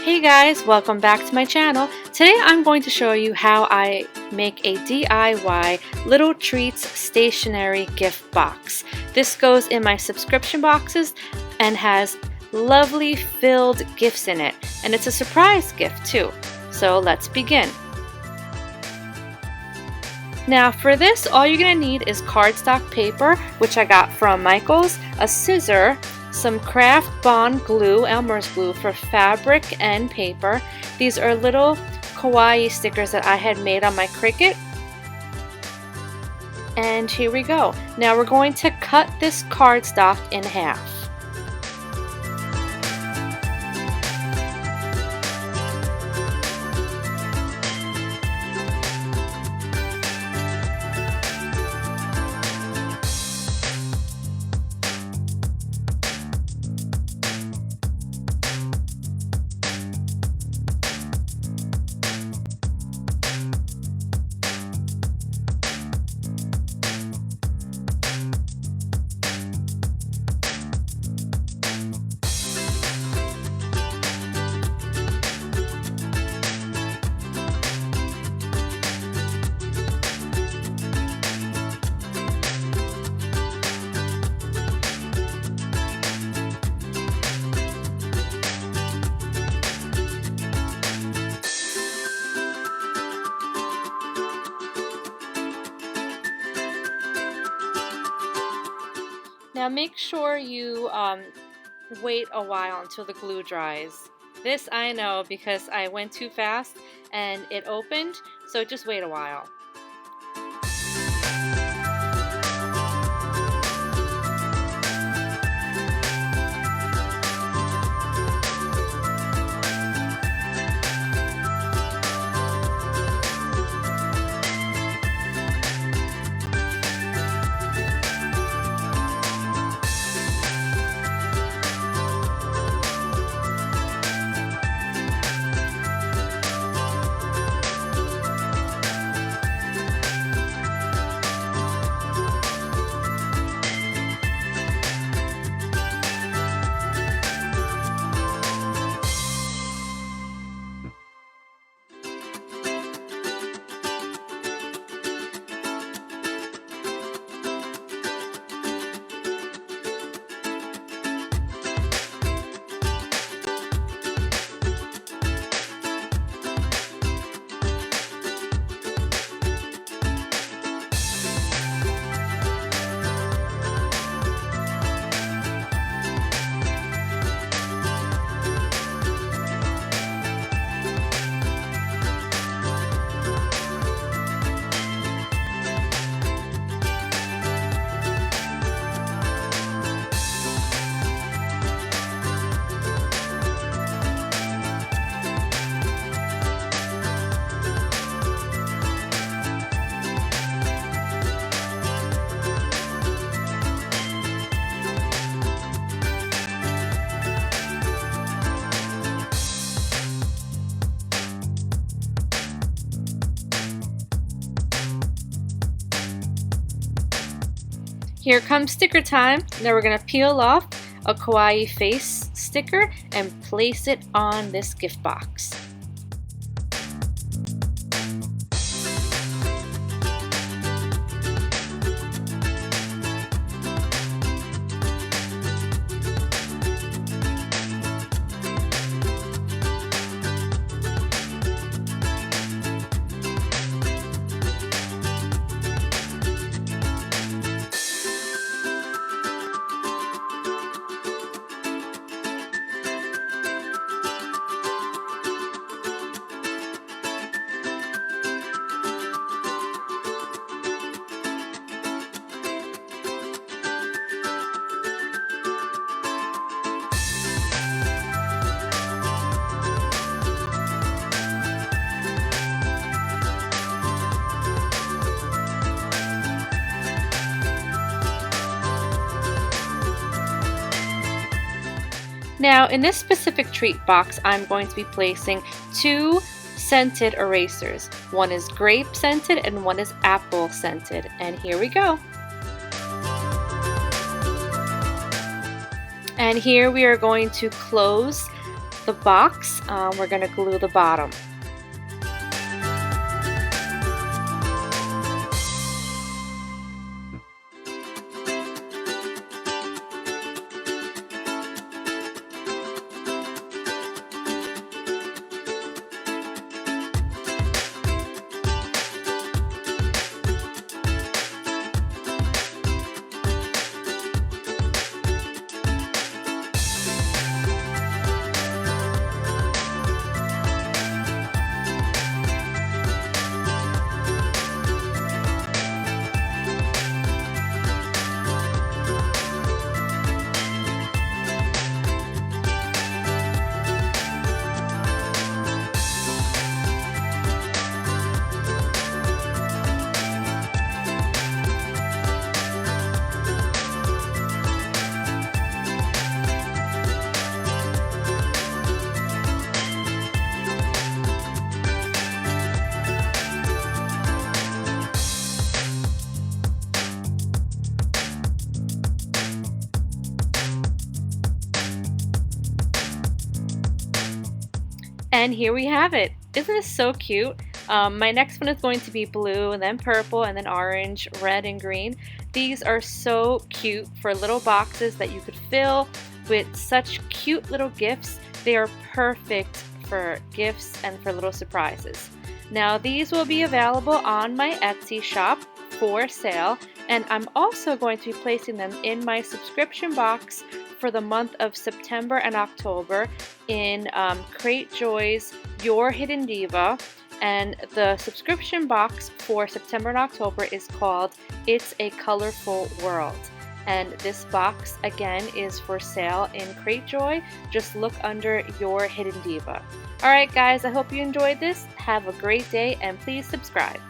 Hey guys, welcome back to my channel. Today I'm going to show you how I make a DIY Little Treats stationery gift box. This goes in my subscription boxes and has lovely filled gifts in it. And it's a surprise gift too. So let's begin. Now for this, all you're going to need is cardstock paper, which I got from Michael's, a scissor, some craft bond glue, Elmer's glue for fabric and paper. These are little kawaii stickers that I had made on my Cricut. And here we go. Now we're going to cut this cardstock in half. Now make sure you wait a while until the glue dries. This I know because I went too fast and it opened, so just wait a while. Here comes sticker time. Now we're going to peel off a kawaii face sticker and place it on this gift box. Now in this specific treat box, I'm going to be placing two scented erasers. One is grape scented and one is apple scented. And here we go. And here we are going to close the box, we're going to glue the bottom. And here we have it. Isn't this so cute? My next one is going to be blue, and then purple, and then orange, red, and green. These are so cute for little boxes that you could fill with such cute little gifts. They are perfect for gifts and for little surprises. Now these will be available on my Etsy shop for sale, and I'm also going to be placing them in my subscription box for the month of September and October in Crate Joy's Your Hidden Diva. And the subscription box for September and October is called It's a Colorful World. And this box again is for sale in Crate Joy. Just look under Your Hidden Diva. Alright guys, I hope you enjoyed this. Have a great day and please subscribe.